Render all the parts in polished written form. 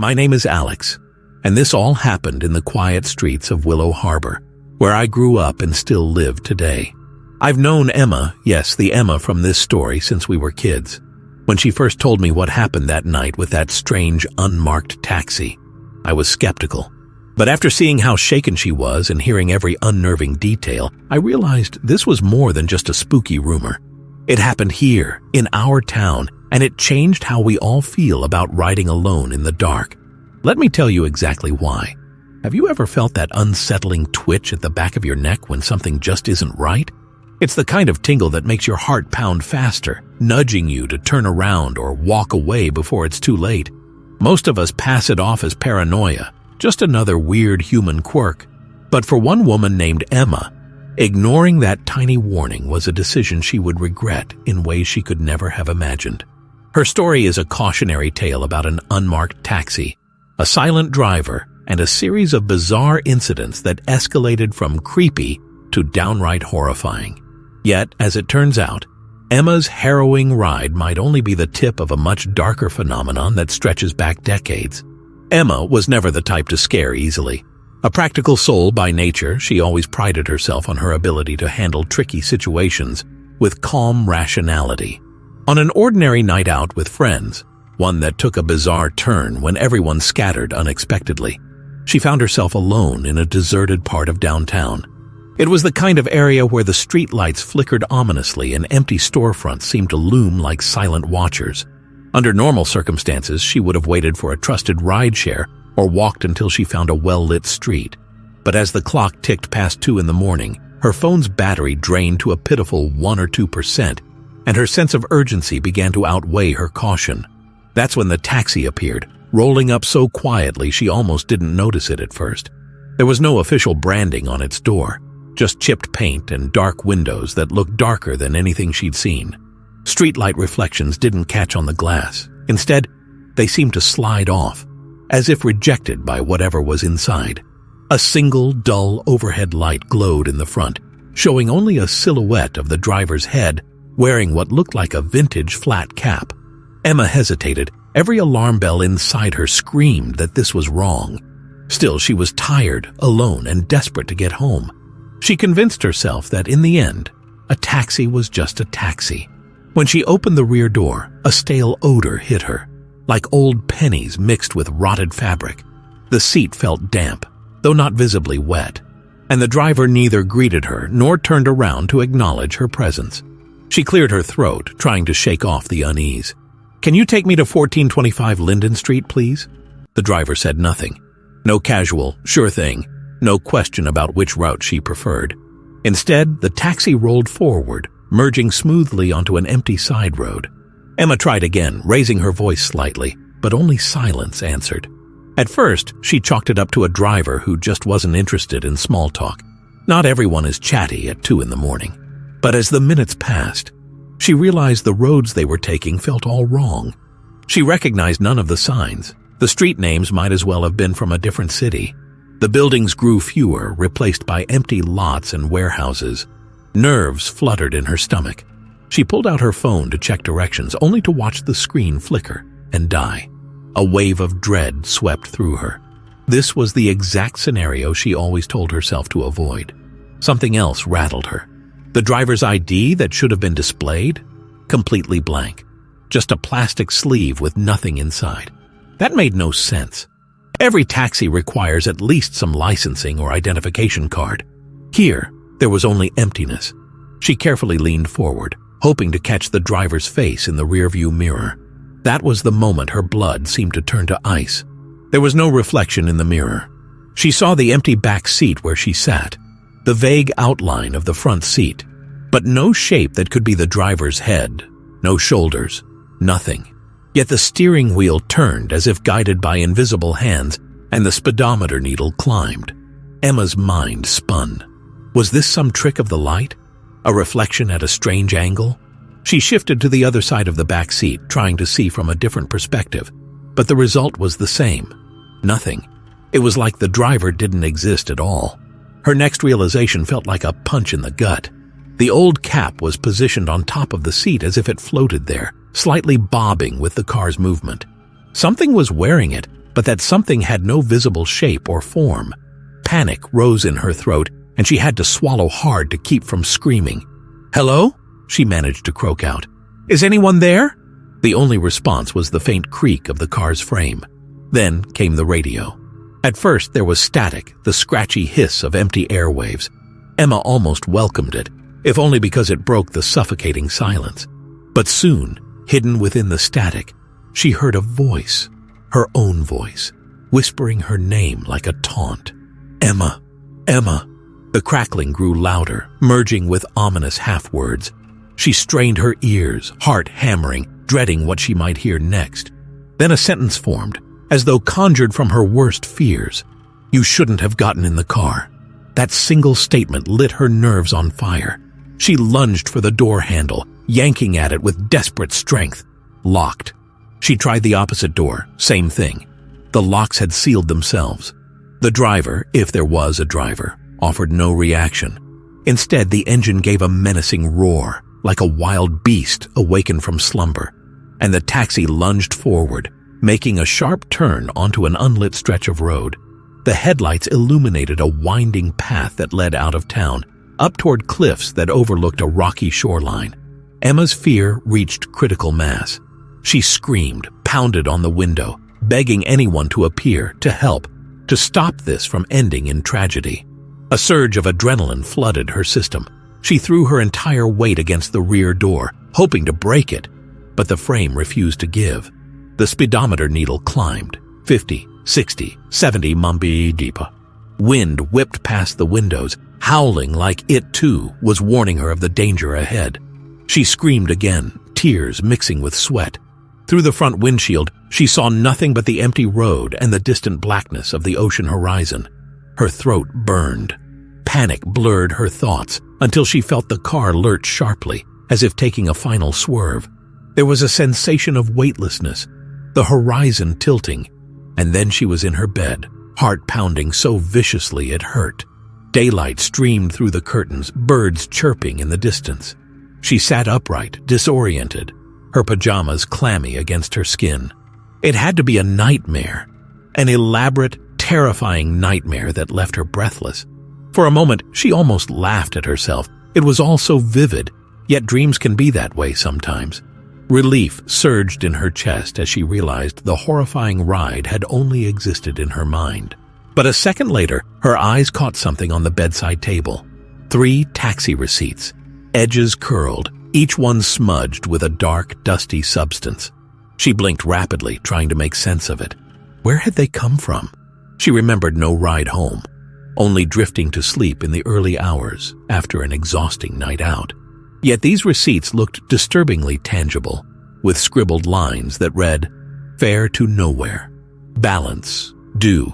My name is Alex, and this all happened in the quiet streets of Willow Harbor, where I grew up and still live today. I've known Emma, yes, the Emma from this story, since we were kids. When she first told me what happened that night with that strange, unmarked taxi, I was skeptical. But after seeing how shaken she was and hearing every unnerving detail, I realized this was more than just a spooky rumor. It happened here, in our town, and it changed how we all feel about riding alone in the dark. Let me tell you exactly why. Have you ever felt that unsettling twitch at the back of your neck when something just isn't right? It's the kind of tingle that makes your heart pound faster, nudging you to turn around or walk away before it's too late. Most of us pass it off as paranoia, just another weird human quirk. But for one woman named Emma, ignoring that tiny warning was a decision she would regret in ways she could never have imagined. Her story is a cautionary tale about an unmarked taxi, a silent driver, and a series of bizarre incidents that escalated from creepy to downright horrifying. Yet, as it turns out, Emma's harrowing ride might only be the tip of a much darker phenomenon that stretches back decades. Emma was never the type to scare easily. A practical soul by nature, she always prided herself on her ability to handle tricky situations with calm rationality. On an ordinary night out with friends, one that took a bizarre turn when everyone scattered unexpectedly, she found herself alone in a deserted part of downtown. It was the kind of area where the streetlights flickered ominously and empty storefronts seemed to loom like silent watchers. Under normal circumstances, she would have waited for a trusted rideshare or walked until she found a well-lit street. But as the clock ticked past 2 in the morning, her phone's battery drained to a pitiful 1 or 2%, and her sense of urgency began to outweigh her caution. That's when the taxi appeared, rolling up so quietly she almost didn't notice it at first. There was no official branding on its door, just chipped paint and dark windows that looked darker than anything she'd seen. Streetlight reflections didn't catch on the glass. Instead, they seemed to slide off, as if rejected by whatever was inside. A single, dull overhead light glowed in the front, showing only a silhouette of the driver's head wearing what looked like a vintage flat cap. Emma hesitated. Every alarm bell inside her screamed that this was wrong. Still, she was tired, alone, and desperate to get home. She convinced herself that in the end, a taxi was just a taxi. When she opened the rear door, a stale odor hit her, like old pennies mixed with rotted fabric. The seat felt damp, though not visibly wet, and the driver neither greeted her nor turned around to acknowledge her presence. She cleared her throat, trying to shake off the unease. "Can you take me to 1425 Linden Street, please?" The driver said nothing. No casual, sure thing. No question about which route she preferred. Instead, the taxi rolled forward, merging smoothly onto an empty side road. Emma tried again, raising her voice slightly, but only silence answered. At first, she chalked it up to a driver who just wasn't interested in small talk. Not everyone is chatty at 2 in the morning. But as the minutes passed, she realized the roads they were taking felt all wrong. She recognized none of the signs. The street names might as well have been from a different city. The buildings grew fewer, replaced by empty lots and warehouses. Nerves fluttered in her stomach. She pulled out her phone to check directions, only to watch the screen flicker and die. A wave of dread swept through her. This was the exact scenario she always told herself to avoid. Something else rattled her. The driver's ID that should have been displayed? Completely blank. Just a plastic sleeve with nothing inside. That made no sense. Every taxi requires at least some licensing or identification card. Here, there was only emptiness. She carefully leaned forward, hoping to catch the driver's face in the rearview mirror. That was the moment her blood seemed to turn to ice. There was no reflection in the mirror. She saw the empty back seat where she sat, the vague outline of the front seat, but no shape that could be the driver's head, no shoulders, nothing. Yet the steering wheel turned as if guided by invisible hands, and the speedometer needle climbed. Emma's mind spun. Was this some trick of the light? A reflection at a strange angle? She shifted to the other side of the back seat, trying to see from a different perspective. But the result was the same. Nothing. It was like the driver didn't exist at all. Her next realization felt like a punch in the gut. The old cap was positioned on top of the seat as if it floated there, slightly bobbing with the car's movement. Something was wearing it, but that something had no visible shape or form. Panic rose in her throat, and she had to swallow hard to keep from screaming. "Hello?" she managed to croak out. "Is anyone there?" The only response was the faint creak of the car's frame. Then came the radio. At first there was static, the scratchy hiss of empty airwaves. Emma almost welcomed it, if only because it broke the suffocating silence. But soon, hidden within the static, she heard a voice, her own voice, whispering her name like a taunt. "Emma, Emma." The crackling grew louder, merging with ominous half-words. She strained her ears, heart hammering, dreading what she might hear next. Then a sentence formed, as though conjured from her worst fears. "You shouldn't have gotten in the car." That single statement lit her nerves on fire. She lunged for the door handle, yanking at it with desperate strength. Locked. She tried the opposite door, same thing. The locks had sealed themselves. The driver, if there was a driver, offered no reaction. Instead, the engine gave a menacing roar, like a wild beast awakened from slumber, and the taxi lunged forward, making a sharp turn onto an unlit stretch of road. The headlights illuminated a winding path that led out of town, up toward cliffs that overlooked a rocky shoreline. Emma's fear reached critical mass. She screamed, pounded on the window, begging anyone to appear, to help, to stop this from ending in tragedy. A surge of adrenaline flooded her system. She threw her entire weight against the rear door, hoping to break it, but the frame refused to give. The speedometer needle climbed, 50, 60, 70 mph deeper. Wind whipped past the windows, howling like it too was warning her of the danger ahead. She screamed again, tears mixing with sweat. Through the front windshield, she saw nothing but the empty road and the distant blackness of the ocean horizon. Her throat burned. Panic blurred her thoughts until she felt the car lurch sharply, as if taking a final swerve. There was a sensation of weightlessness, the horizon tilting, and then she was in her bed, heart pounding so viciously it hurt. Daylight streamed through the curtains, birds chirping in the distance. She sat upright, disoriented, her pajamas clammy against her skin. It had to be a nightmare, an elaborate, terrifying nightmare that left her breathless. For a moment, she almost laughed at herself. It was all so vivid, yet dreams can be that way sometimes. Relief surged in her chest as she realized the horrifying ride had only existed in her mind. But a second later, her eyes caught something on the bedside table. 3 taxi receipts, edges curled, each one smudged with a dark, dusty substance. She blinked rapidly, trying to make sense of it. Where had they come from? She remembered no ride home, only drifting to sleep in the early hours after an exhausting night out. Yet these receipts looked disturbingly tangible, with scribbled lines that read, "Fare to nowhere. Balance. Due.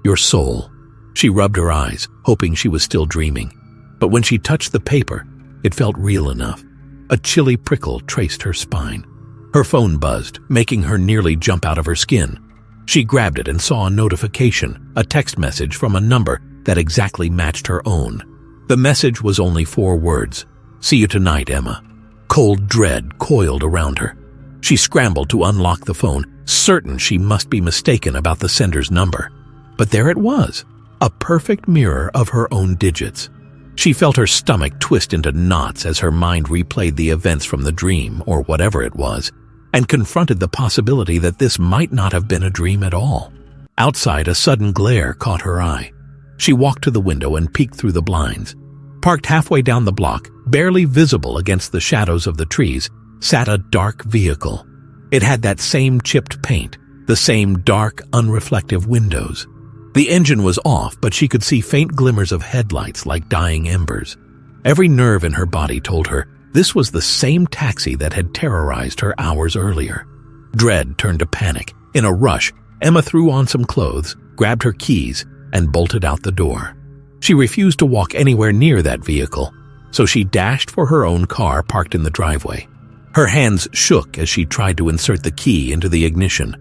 Your soul." She rubbed her eyes, hoping she was still dreaming. But when she touched the paper, it felt real enough. A chilly prickle traced her spine. Her phone buzzed, making her nearly jump out of her skin. She grabbed it and saw a notification, a text message from a number that exactly matched her own. The message was only 4 words. "See you tonight, Emma." Cold dread coiled around her. She scrambled to unlock the phone, certain she must be mistaken about the sender's number. But there it was, a perfect mirror of her own digits. She felt her stomach twist into knots as her mind replayed the events from the dream, or whatever it was, and confronted the possibility that this might not have been a dream at all. Outside, a sudden glare caught her eye. She walked to the window and peeked through the blinds. Parked halfway down the block, barely visible against the shadows of the trees, sat a dark vehicle. It had that same chipped paint, the same dark, unreflective windows. The engine was off, but she could see faint glimmers of headlights like dying embers. Every nerve in her body told her this was the same taxi that had terrorized her hours earlier. Dread turned to panic. In a rush, Emma threw on some clothes, grabbed her keys, and bolted out the door. She refused to walk anywhere near that vehicle, so she dashed for her own car parked in the driveway. Her hands shook as she tried to insert the key into the ignition.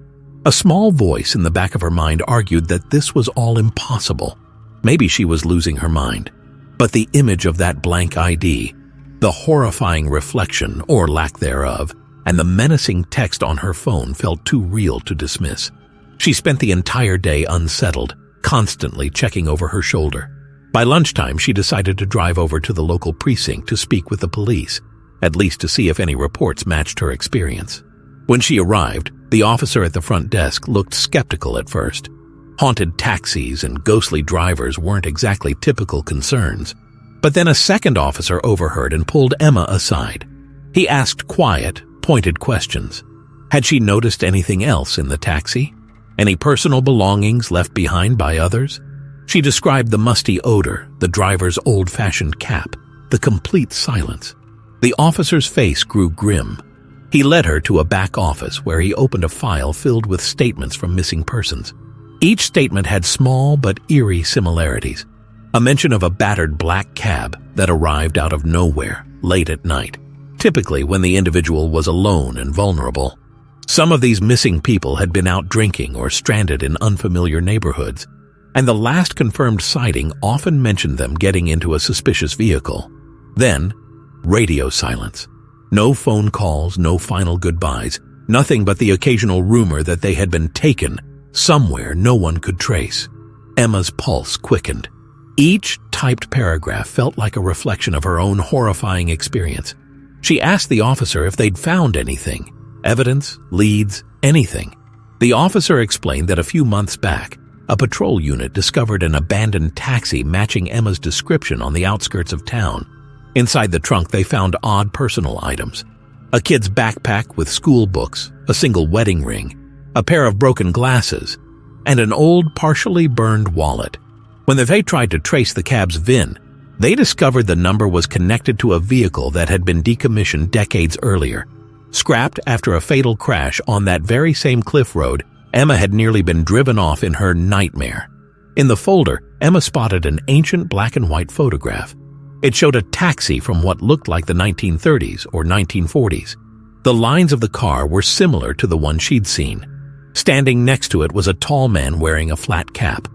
A small voice in the back of her mind argued that this was all impossible. Maybe she was losing her mind. But the image of that blank ID, the horrifying reflection or lack thereof, and the menacing text on her phone felt too real to dismiss. She spent the entire day unsettled, constantly checking over her shoulder. By lunchtime, she decided to drive over to the local precinct to speak with the police, at least to see if any reports matched her experience. When she arrived, the officer at the front desk looked skeptical at first. Haunted taxis and ghostly drivers weren't exactly typical concerns. But then a second officer overheard and pulled Emma aside. He asked quiet, pointed questions. Had she noticed anything else in the taxi? Any personal belongings left behind by others? She described the musty odor, the driver's old-fashioned cap, the complete silence. The officer's face grew grim. He led her to a back office where he opened a file filled with statements from missing persons. Each statement had small but eerie similarities. A mention of a battered black cab that arrived out of nowhere, late at night, typically when the individual was alone and vulnerable. Some of these missing people had been out drinking or stranded in unfamiliar neighborhoods, and the last confirmed sighting often mentioned them getting into a suspicious vehicle. Then, radio silence. No phone calls, no final goodbyes, nothing but the occasional rumor that they had been taken somewhere no one could trace. Emma's pulse quickened. Each typed paragraph felt like a reflection of her own horrifying experience. She asked the officer if they'd found anything, evidence, leads, anything. The officer explained that a few months back, a patrol unit discovered an abandoned taxi matching Emma's description on the outskirts of town. Inside the trunk, they found odd personal items. A kid's backpack with school books, a single wedding ring, a pair of broken glasses, and an old, partially burned wallet. When they tried to trace the cab's VIN, they discovered the number was connected to a vehicle that had been decommissioned decades earlier. Scrapped after a fatal crash on that very same cliff road, Emma had nearly been driven off in her nightmare. In the folder, Emma spotted an ancient black and white photograph. It showed a taxi from what looked like the 1930s or 1940s. The lines of the car were similar to the one she'd seen. Standing next to it was a tall man wearing a flat cap.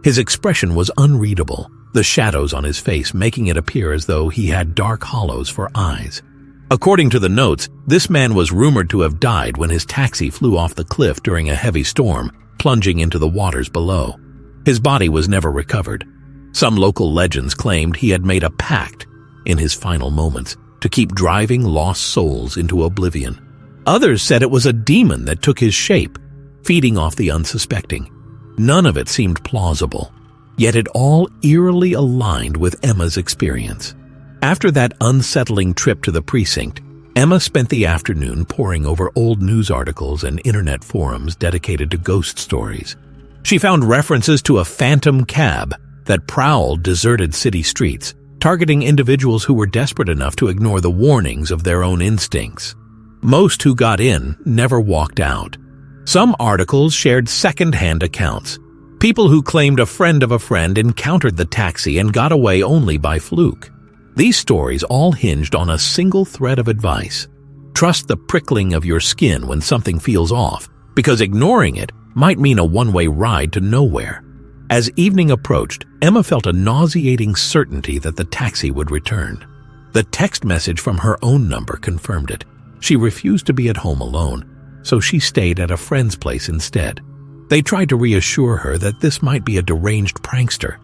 His expression was unreadable, the shadows on his face making it appear as though he had dark hollows for eyes. According to the notes, this man was rumored to have died when his taxi flew off the cliff during a heavy storm, plunging into the waters below. His body was never recovered. Some local legends claimed he had made a pact, in his final moments, to keep driving lost souls into oblivion. Others said it was a demon that took his shape, feeding off the unsuspecting. None of it seemed plausible, yet it all eerily aligned with Emma's experience. After that unsettling trip to the precinct, Emma spent the afternoon poring over old news articles and internet forums dedicated to ghost stories. She found references to a phantom cab that prowled deserted city streets, targeting individuals who were desperate enough to ignore the warnings of their own instincts. Most who got in never walked out. Some articles shared second-hand accounts. People who claimed a friend of a friend encountered the taxi and got away only by fluke. These stories all hinged on a single thread of advice. Trust the prickling of your skin when something feels off, because ignoring it might mean a one-way ride to nowhere. As evening approached, Emma felt a nauseating certainty that the taxi would return. The text message from her own number confirmed it. She refused to be at home alone, so she stayed at a friend's place instead. They tried to reassure her that this might be a deranged prankster,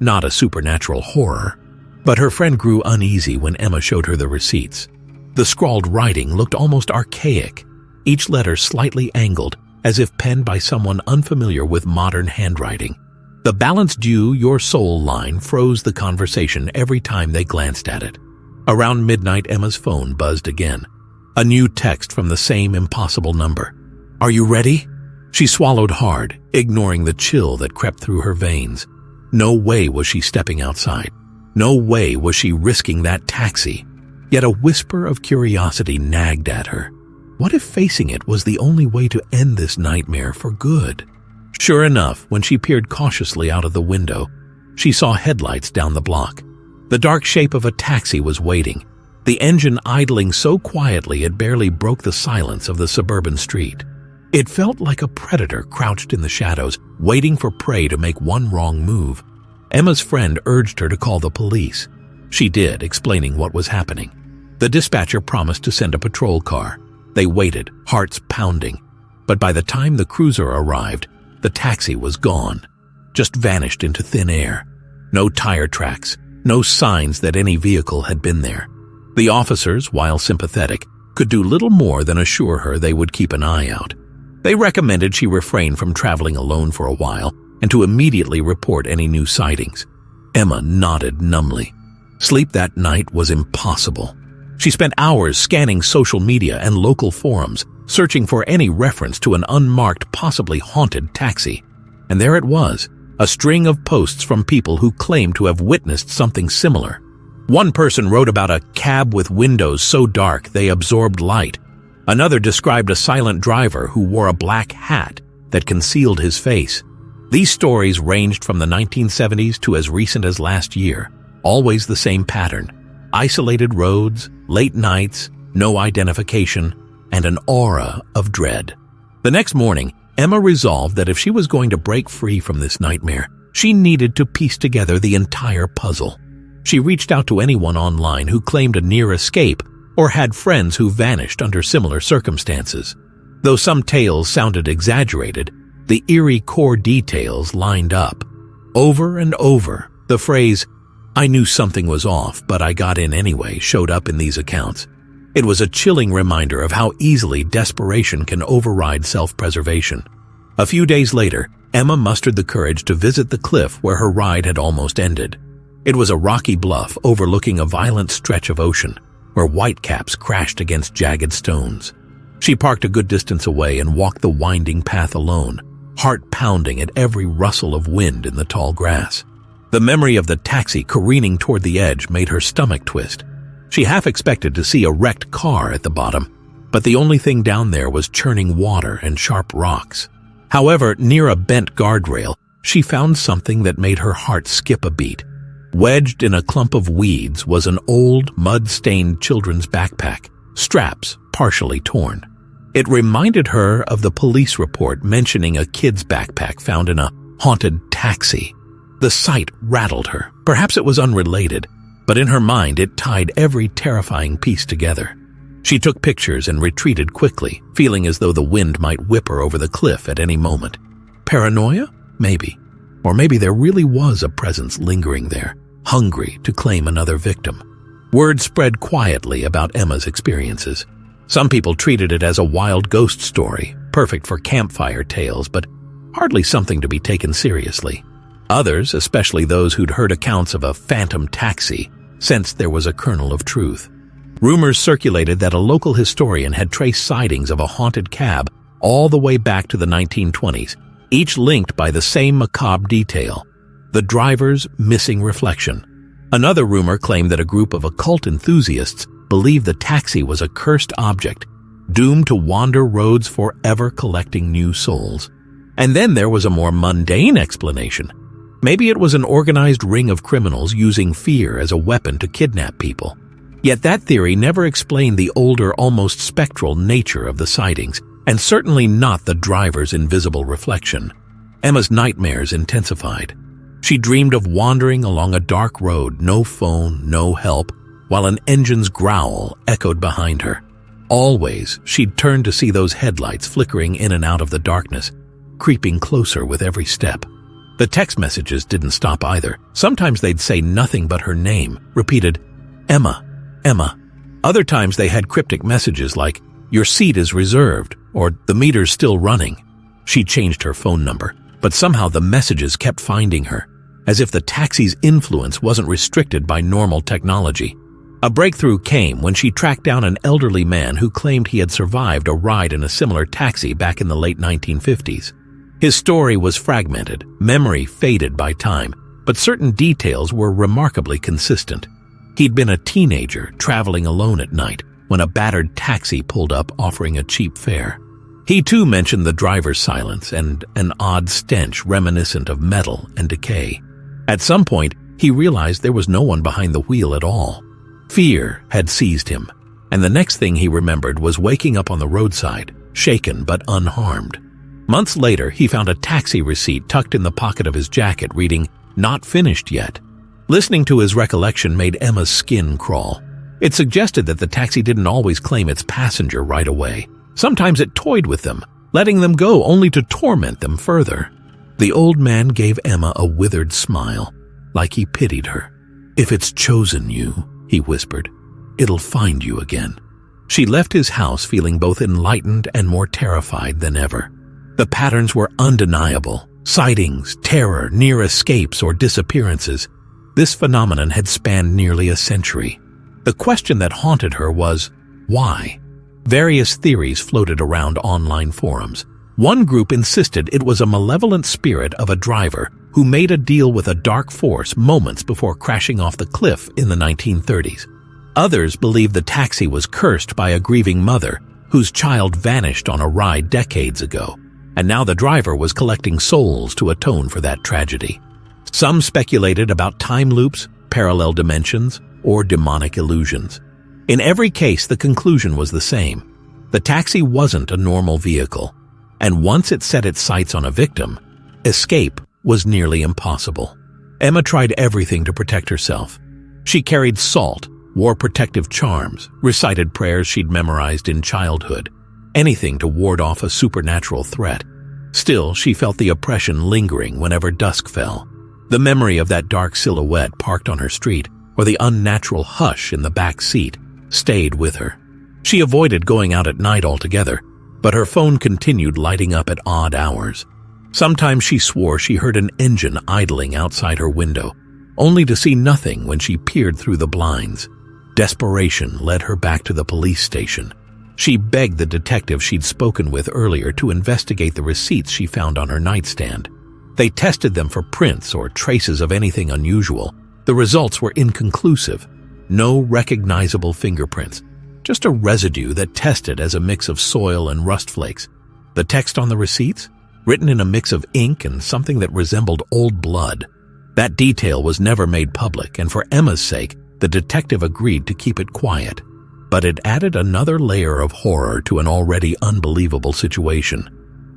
not a supernatural horror. But her friend grew uneasy when Emma showed her the receipts. The scrawled writing looked almost archaic, each letter slightly angled, as if penned by someone unfamiliar with modern handwriting. The "balanced you, your soul" line froze the conversation every time they glanced at it. Around midnight, Emma's phone buzzed again. A new text from the same impossible number. "Are you ready?" She swallowed hard, ignoring the chill that crept through her veins. No way was she stepping outside. No way was she risking that taxi. Yet a whisper of curiosity nagged at her. What if facing it was the only way to end this nightmare for good? Sure enough, when she peered cautiously out of the window, she saw headlights down the block. The dark shape of a taxi was waiting, the engine idling so quietly it barely broke the silence of the suburban street. It felt like a predator crouched in the shadows, waiting for prey to make one wrong move. Emma's friend urged her to call the police. She did, explaining what was happening. The dispatcher promised to send a patrol car. They waited, hearts pounding. But by the time the cruiser arrived, the taxi was gone, just vanished into thin air. No tire tracks, no signs that any vehicle had been there. The officers, while sympathetic, could do little more than assure her they would keep an eye out. They recommended she refrain from traveling alone for a while and to immediately report any new sightings. Emma nodded numbly. Sleep that night was impossible. She spent hours scanning social media and local forums, searching for any reference to an unmarked, possibly haunted taxi. And there it was, a string of posts from people who claimed to have witnessed something similar. One person wrote about a cab with windows so dark they absorbed light. Another described a silent driver who wore a black hat that concealed his face. These stories ranged from the 1970s to as recent as last year, always the same pattern: isolated roads, late nights, no identification, and an aura of dread. The next morning, Emma resolved that if she was going to break free from this nightmare, she needed to piece together the entire puzzle. She reached out to anyone online who claimed a near escape or had friends who vanished under similar circumstances. Though some tales sounded exaggerated, the eerie core details lined up. Over and over, the phrase, "I knew something was off, but I got in anyway," showed up in these accounts. It was a chilling reminder of how easily desperation can override self-preservation. A few days later, Emma mustered the courage to visit the cliff where her ride had almost ended. It was a rocky bluff overlooking a violent stretch of ocean, where whitecaps crashed against jagged stones. She parked a good distance away and walked the winding path alone, heart pounding at every rustle of wind in the tall grass. The memory of the taxi careening toward the edge made her stomach twist. She half expected to see a wrecked car at the bottom, but the only thing down there was churning water and sharp rocks. However, near a bent guardrail, she found something that made her heart skip a beat. Wedged in a clump of weeds was an old, mud-stained children's backpack, straps partially torn. It reminded her of the police report mentioning a kid's backpack found in a haunted taxi. The sight rattled her. Perhaps it was unrelated, but in her mind it tied every terrifying piece together. She took pictures and retreated quickly, feeling as though the wind might whip her over the cliff at any moment. Paranoia? Maybe. Or maybe there really was a presence lingering there, hungry to claim another victim. Word spread quietly about Emma's experiences. Some people treated it as a wild ghost story, perfect for campfire tales, but hardly something to be taken seriously. Others, especially those who'd heard accounts of a phantom taxi, sensed there was a kernel of truth. Rumors circulated that a local historian had traced sightings of a haunted cab all the way back to the 1920s, each linked by the same macabre detail: the driver's missing reflection. Another rumor claimed that a group of occult enthusiasts believed the taxi was a cursed object, doomed to wander roads forever collecting new souls. And then there was a more mundane explanation. Maybe it was an organized ring of criminals using fear as a weapon to kidnap people. Yet that theory never explained the older, almost spectral nature of the sightings, and certainly not the driver's invisible reflection. Emma's nightmares intensified. She dreamed of wandering along a dark road, no phone, no help, while an engine's growl echoed behind her. Always, she'd turn to see those headlights flickering in and out of the darkness, creeping closer with every step. The text messages didn't stop either. Sometimes they'd say nothing but her name, repeated, "Emma, Emma." Other times they had cryptic messages like, "Your seat is reserved," or "The meter's still running." She changed her phone number, but somehow the messages kept finding her, as if the taxi's influence wasn't restricted by normal technology. A breakthrough came when she tracked down an elderly man who claimed he had survived a ride in a similar taxi back in the late 1950s. His story was fragmented, memory faded by time, but certain details were remarkably consistent. He'd been a teenager traveling alone at night when a battered taxi pulled up offering a cheap fare. He too mentioned the driver's silence and an odd stench reminiscent of metal and decay. At some point, he realized there was no one behind the wheel at all. Fear had seized him, and the next thing he remembered was waking up on the roadside, shaken but unharmed. Months later, he found a taxi receipt tucked in the pocket of his jacket reading, "Not finished yet." Listening to his recollection made Emma's skin crawl. It suggested that the taxi didn't always claim its passenger right away. Sometimes it toyed with them, letting them go only to torment them further. The old man gave Emma a withered smile, like he pitied her. "If it's chosen you," he whispered, "it'll find you again." She left his house feeling both enlightened and more terrified than ever. The patterns were undeniable. Sightings, terror, near escapes, or disappearances. This phenomenon had spanned nearly a century. The question that haunted her was, why? Various theories floated around online forums. One group insisted it was a malevolent spirit of a driver who made a deal with a dark force moments before crashing off the cliff in the 1930s. Others believed the taxi was cursed by a grieving mother whose child vanished on a ride decades ago, and now the driver was collecting souls to atone for that tragedy. Some speculated about time loops, parallel dimensions, or demonic illusions. In every case, the conclusion was the same. The taxi wasn't a normal vehicle, and once it set its sights on a victim, escape was nearly impossible. Emma tried everything to protect herself. She carried salt, wore protective charms, recited prayers she'd memorized in childhood, anything to ward off a supernatural threat. Still, she felt the oppression lingering whenever dusk fell. The memory of that dark silhouette parked on her street, or the unnatural hush in the back seat, stayed with her. She avoided going out at night altogether, but her phone continued lighting up at odd hours. Sometimes she swore she heard an engine idling outside her window, only to see nothing when she peered through the blinds. Desperation led her back to the police station. She begged the detective she'd spoken with earlier to investigate the receipts she found on her nightstand. They tested them for prints or traces of anything unusual. The results were inconclusive. No recognizable fingerprints, just a residue that tested as a mix of soil and rust flakes. The text on the receipts? Written in a mix of ink and something that resembled old blood. That detail was never made public, and for Emma's sake, the detective agreed to keep it quiet. But it added another layer of horror to an already unbelievable situation.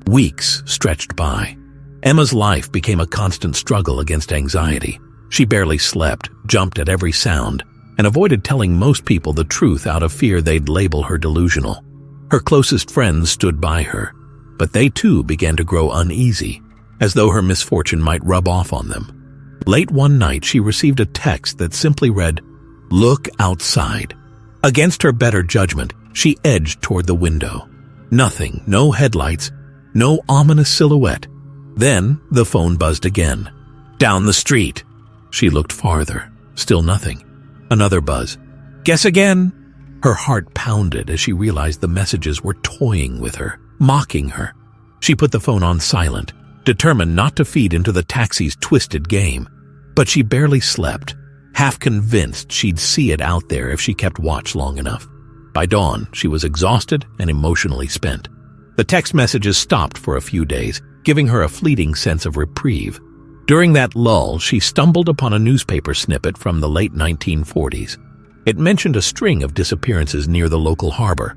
Weeks stretched by. Emma's life became a constant struggle against anxiety. She barely slept, jumped at every sound, and avoided telling most people the truth out of fear they'd label her delusional. Her closest friends stood by her, but they too began to grow uneasy, as though her misfortune might rub off on them. Late one night, she received a text that simply read, "Look outside." Against her better judgment, she edged toward the window. Nothing, no headlights, no ominous silhouette. Then the phone buzzed again. "Down the street." She looked farther. Still nothing. Another buzz. "Guess again." Her heart pounded as she realized the messages were toying with her, mocking her. She put the phone on silent, determined not to feed into the taxi's twisted game. But she barely slept, half convinced she'd see it out there if she kept watch long enough. By dawn, she was exhausted and emotionally spent. The text messages stopped for a few days, giving her a fleeting sense of reprieve. During that lull, she stumbled upon a newspaper snippet from the late 1940s. It mentioned a string of disappearances near the local harbor.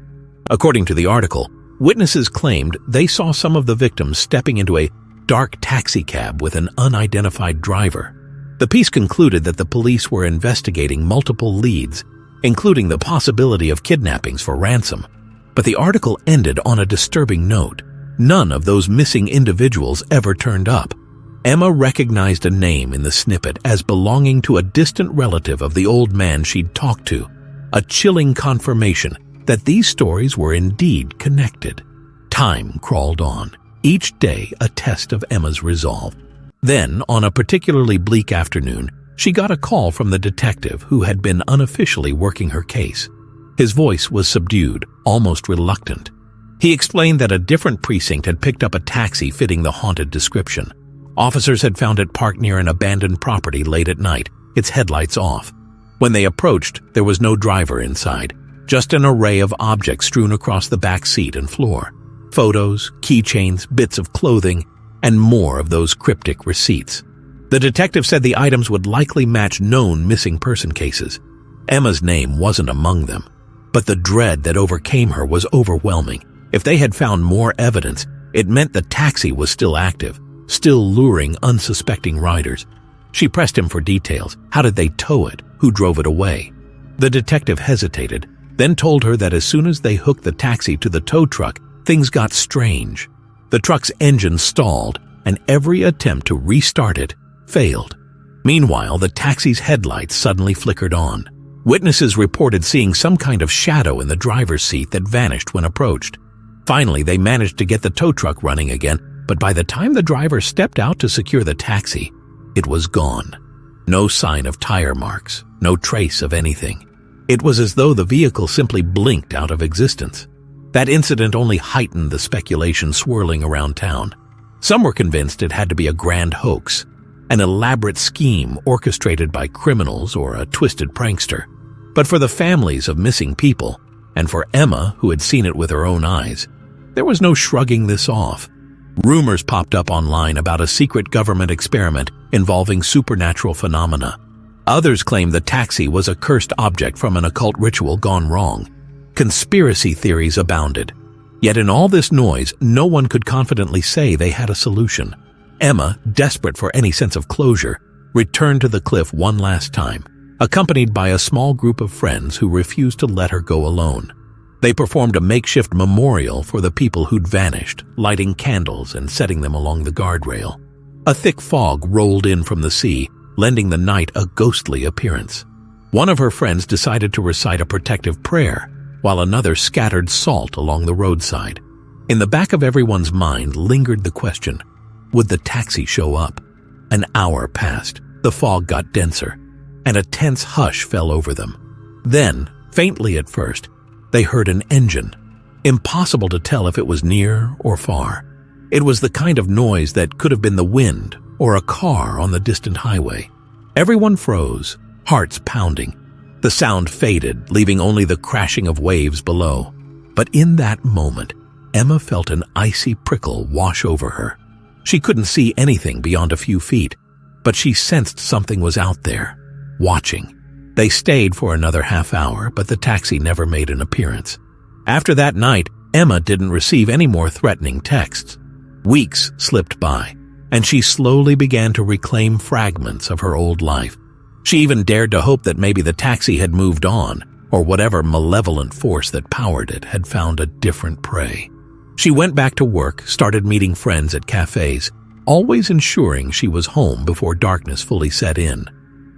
According to the article, witnesses claimed they saw some of the victims stepping into a dark taxicab with an unidentified driver. The piece concluded that the police were investigating multiple leads, including the possibility of kidnappings for ransom. But the article ended on a disturbing note. None of those missing individuals ever turned up. Emma recognized a name in the snippet as belonging to a distant relative of the old man she'd talked to, a chilling confirmation that these stories were indeed connected. Time crawled on, each day a test of Emma's resolve. Then, on a particularly bleak afternoon, she got a call from the detective who had been unofficially working her case. His voice was subdued, almost reluctant. He explained that a different precinct had picked up a taxi fitting the haunted description. Officers had found it parked near an abandoned property late at night, its headlights off. When they approached, there was no driver inside, just an array of objects strewn across the back seat and floor. Photos, keychains, bits of clothing, and more of those cryptic receipts. The detective said the items would likely match known missing person cases. Emma's name wasn't among them, but the dread that overcame her was overwhelming. If they had found more evidence, it meant the taxi was still active, still luring unsuspecting riders. She pressed him for details. How did they tow it? Who drove it away? The detective hesitated, then told her that as soon as they hooked the taxi to the tow truck, things got strange. The truck's engine stalled, and every attempt to restart it failed. Meanwhile, the taxi's headlights suddenly flickered on. Witnesses reported seeing some kind of shadow in the driver's seat that vanished when approached. Finally, they managed to get the tow truck running again, but by the time the driver stepped out to secure the taxi, it was gone. No sign of tire marks, no trace of anything. It was as though the vehicle simply blinked out of existence. That incident only heightened the speculation swirling around town. Some were convinced it had to be a grand hoax, an elaborate scheme orchestrated by criminals or a twisted prankster. But for the families of missing people, and for Emma, who had seen it with her own eyes, there was no shrugging this off. Rumors popped up online about a secret government experiment involving supernatural phenomena. Others claimed the taxi was a cursed object from an occult ritual gone wrong. Conspiracy theories abounded. Yet in all this noise, no one could confidently say they had a solution. Emma, desperate for any sense of closure, returned to the cliff one last time, accompanied by a small group of friends who refused to let her go alone. They performed a makeshift memorial for the people who'd vanished, lighting candles and setting them along the guardrail. A thick fog rolled in from the sea, lending the night a ghostly appearance. One of her friends decided to recite a protective prayer, while another scattered salt along the roadside. In the back of everyone's mind lingered the question, would the taxi show up? An hour passed, the fog got denser, and a tense hush fell over them. Then, faintly at first, they heard an engine. Impossible to tell if it was near or far. It was the kind of noise that could have been the wind or a car on the distant highway. Everyone froze, hearts pounding. The sound faded, leaving only the crashing of waves below. But in that moment, Emma felt an icy prickle wash over her. She couldn't see anything beyond a few feet, but she sensed something was out there, watching. They stayed for another half hour, but the taxi never made an appearance. After that night, Emma didn't receive any more threatening texts. Weeks slipped by, and she slowly began to reclaim fragments of her old life. She even dared to hope that maybe the taxi had moved on, or whatever malevolent force that powered it had found a different prey. She went back to work, started meeting friends at cafes, always ensuring she was home before darkness fully set in.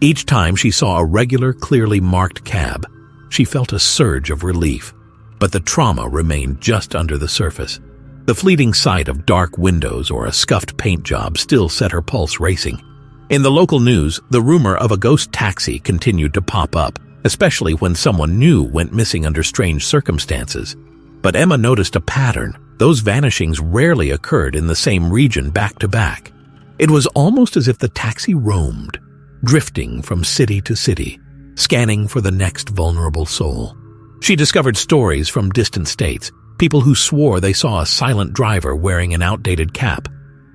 Each time she saw a regular, clearly marked cab, she felt a surge of relief. But the trauma remained just under the surface. The fleeting sight of dark windows or a scuffed paint job still set her pulse racing. In the local news, the rumor of a ghost taxi continued to pop up, especially when someone new went missing under strange circumstances. But Emma noticed a pattern. Those vanishings rarely occurred in the same region back to back. It was almost as if the taxi roamed, drifting from city to city, scanning for the next vulnerable soul. She discovered stories from distant states, people who swore they saw a silent driver wearing an outdated cap,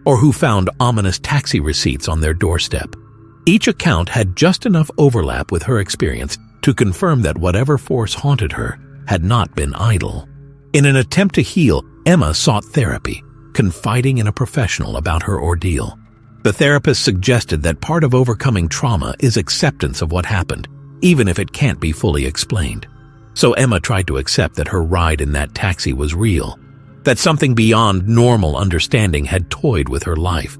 or who found ominous taxi receipts on their doorstep. Each account had just enough overlap with her experience to confirm that whatever force haunted her had not been idle. In an attempt to heal, Emma sought therapy, confiding in a professional about her ordeal. The therapist suggested that part of overcoming trauma is acceptance of what happened, even if it can't be fully explained. So Emma tried to accept that her ride in that taxi was real, that something beyond normal understanding had toyed with her life,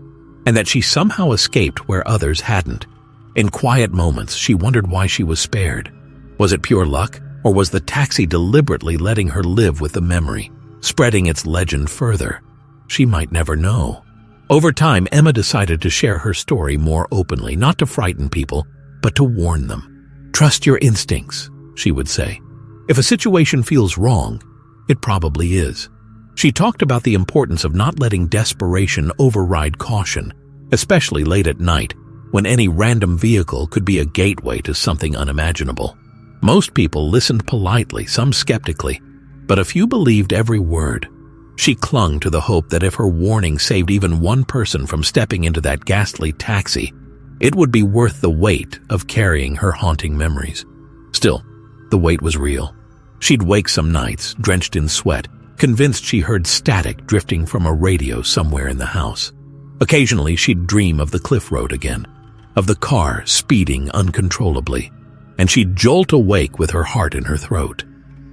and that she somehow escaped where others hadn't. In quiet moments, she wondered why she was spared. Was it pure luck, or was the taxi deliberately letting her live with the memory, spreading its legend further? She might never know. Over time, Emma decided to share her story more openly, not to frighten people, but to warn them. Trust your instincts, she would say. If a situation feels wrong, it probably is. She talked about the importance of not letting desperation override caution, especially late at night, when any random vehicle could be a gateway to something unimaginable. Most people listened politely, some skeptically, but a few believed every word. She clung to the hope that if her warning saved even one person from stepping into that ghastly taxi, it would be worth the weight of carrying her haunting memories. Still, the weight was real. She'd wake some nights, drenched in sweat, convinced she heard static drifting from a radio somewhere in the house. Occasionally, she'd dream of the cliff road again, of the car speeding uncontrollably, and she'd jolt awake with her heart in her throat.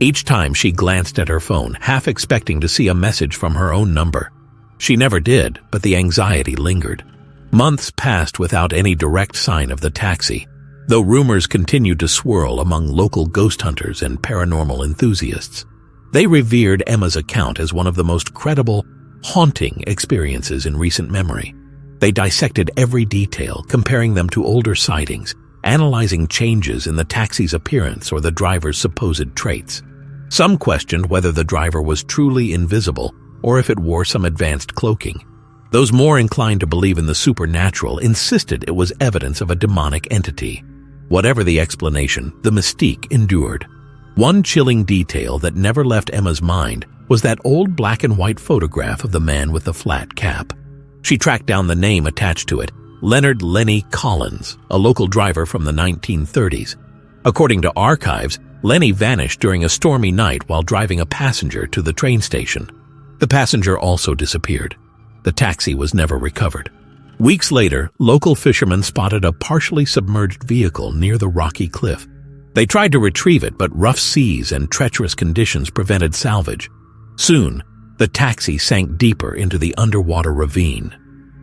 Each time she glanced at her phone, half expecting to see a message from her own number. She never did, but the anxiety lingered. Months passed without any direct sign of the taxi, though rumors continued to swirl among local ghost hunters and paranormal enthusiasts. They revered Emma's account as one of the most credible, haunting experiences in recent memory. They dissected every detail, comparing them to older sightings, analyzing changes in the taxi's appearance or the driver's supposed traits. Some questioned whether the driver was truly invisible or if it wore some advanced cloaking. Those more inclined to believe in the supernatural insisted it was evidence of a demonic entity. Whatever the explanation, the mystique endured. One chilling detail that never left Emma's mind was that old black and white photograph of the man with the flat cap. She tracked down the name attached to it, Leonard Lenny Collins, a local driver from the 1930s. According to archives, Lenny vanished during a stormy night while driving a passenger to the train station. The passenger also disappeared. The taxi was never recovered. Weeks later, local fishermen spotted a partially submerged vehicle near the rocky cliff. They tried to retrieve it, but rough seas and treacherous conditions prevented salvage. Soon, the taxi sank deeper into the underwater ravine.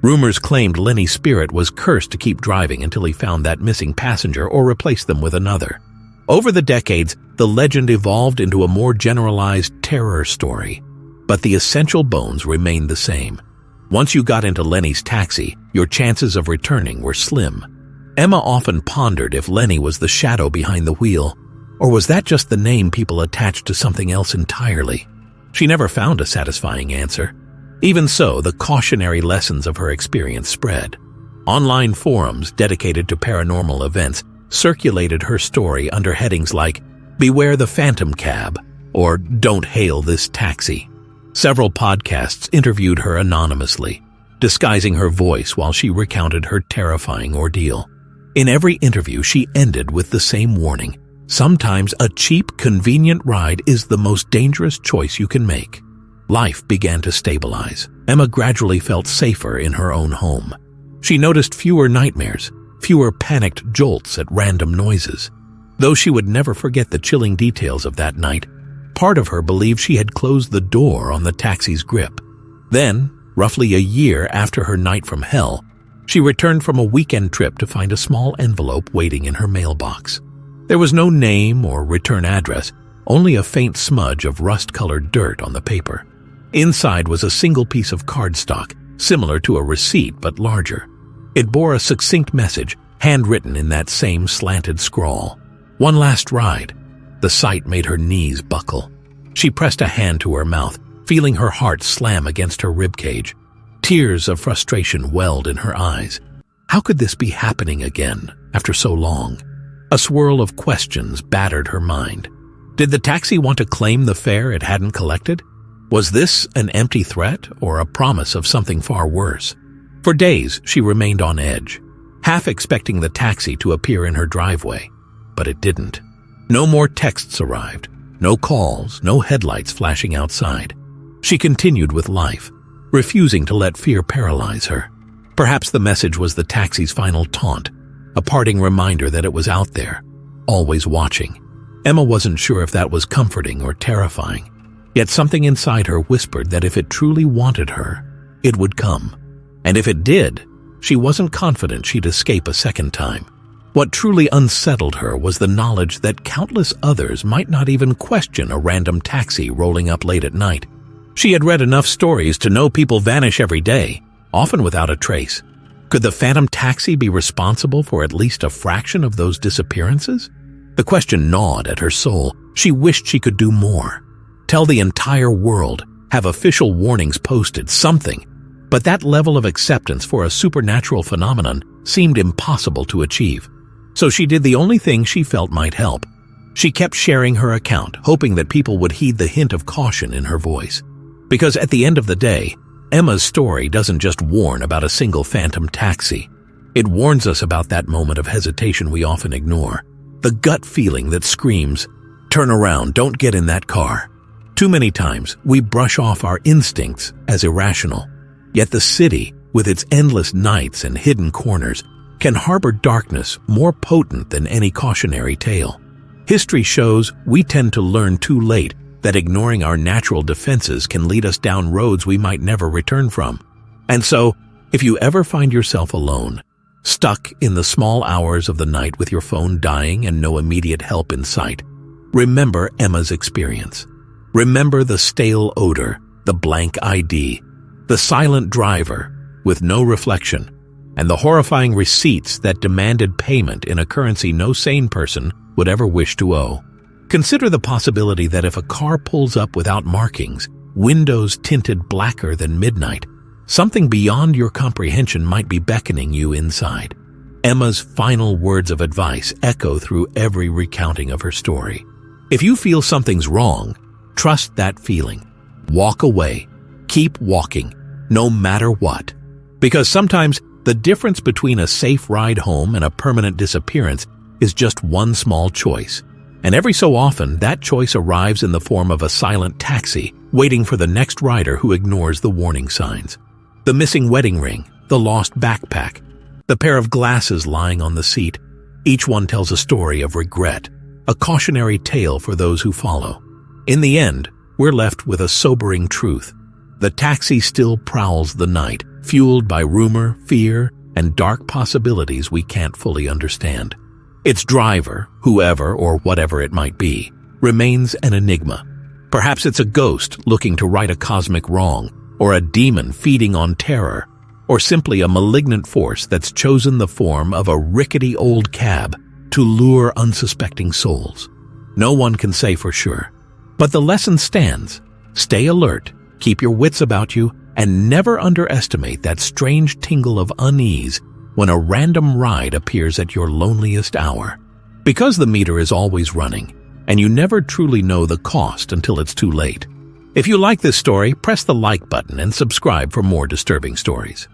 Rumors claimed Lenny's spirit was cursed to keep driving until he found that missing passenger or replaced them with another. Over the decades, the legend evolved into a more generalized terror story, but the essential bones remained the same. Once you got into Lenny's taxi, your chances of returning were slim. Emma often pondered if Lenny was the shadow behind the wheel, or was that just the name people attached to something else entirely? She never found a satisfying answer. Even so, the cautionary lessons of her experience spread. Online forums dedicated to paranormal events circulated her story under headings like "Beware the Phantom Cab" or "Don't Hail This Taxi." Several podcasts interviewed her anonymously, disguising her voice while she recounted her terrifying ordeal. In every interview, she ended with the same warning: sometimes a cheap, convenient ride is the most dangerous choice you can make. Life began to stabilize. Emma gradually felt safer in her own home. She noticed fewer nightmares, fewer panicked jolts at random noises. Though she would never forget the chilling details of that night, part of her believed she had closed the door on the taxi's grip. Then, roughly a year after her night from hell, she returned from a weekend trip to find a small envelope waiting in her mailbox. There was no name or return address, only a faint smudge of rust-colored dirt on the paper. Inside was a single piece of cardstock, similar to a receipt but larger. It bore a succinct message, handwritten in that same slanted scrawl. One last ride. The sight made her knees buckle. She pressed a hand to her mouth, feeling her heart slam against her ribcage. Tears of frustration welled in her eyes. How could this be happening again, after so long? A swirl of questions battered her mind. Did the taxi want to claim the fare it hadn't collected? Was this an empty threat or a promise of something far worse? For days, she remained on edge, half expecting the taxi to appear in her driveway. But it didn't. No more texts arrived, no calls, no headlights flashing outside. She continued with life, refusing to let fear paralyze her. Perhaps the message was the taxi's final taunt, a parting reminder that it was out there, always watching. Emma wasn't sure if that was comforting or terrifying, yet something inside her whispered that if it truly wanted her, it would come. And if it did, she wasn't confident she'd escape a second time. What truly unsettled her was the knowledge that countless others might not even question a random taxi rolling up late at night. She had read enough stories to know people vanish every day, often without a trace. Could the phantom taxi be responsible for at least a fraction of those disappearances? The question gnawed at her soul. She wished she could do more. Tell the entire world, have official warnings posted, something. But that level of acceptance for a supernatural phenomenon seemed impossible to achieve. So she did the only thing she felt might help. She kept sharing her account, hoping that people would heed the hint of caution in her voice. Because at the end of the day, Emma's story doesn't just warn about a single phantom taxi. It warns us about that moment of hesitation we often ignore. The gut feeling that screams, "Turn around, don't get in that car." Too many times, we brush off our instincts as irrational. Yet the city, with its endless nights and hidden corners, can harbor darkness more potent than any cautionary tale. History shows we tend to learn too late that ignoring our natural defenses can lead us down roads we might never return from. And so, if you ever find yourself alone, stuck in the small hours of the night with your phone dying and no immediate help in sight, remember Emma's experience. Remember the stale odor, the blank ID, the silent driver with no reflection, and the horrifying receipts that demanded payment in a currency no sane person would ever wish to owe. Consider the possibility that if a car pulls up without markings, windows tinted blacker than midnight, something beyond your comprehension might be beckoning you inside. Emma's final words of advice echo through every recounting of her story. If you feel something's wrong, trust that feeling. Walk away. Keep walking, no matter what. Because sometimes the difference between a safe ride home and a permanent disappearance is just one small choice. And every so often, that choice arrives in the form of a silent taxi, waiting for the next rider who ignores the warning signs. The missing wedding ring, the lost backpack, the pair of glasses lying on the seat, each one tells a story of regret, a cautionary tale for those who follow. In the end, we're left with a sobering truth. The taxi still prowls the night, fueled by rumor, fear, and dark possibilities we can't fully understand. Its driver, whoever or whatever it might be, remains an enigma. Perhaps it's a ghost looking to right a cosmic wrong, or a demon feeding on terror, or simply a malignant force that's chosen the form of a rickety old cab to lure unsuspecting souls. No one can say for sure, but the lesson stands. Stay alert, keep your wits about you, and never underestimate that strange tingle of unease when a random ride appears at your loneliest hour. Because the meter is always running, and you never truly know the cost until it's too late. If you like this story, press the like button and subscribe for more disturbing stories.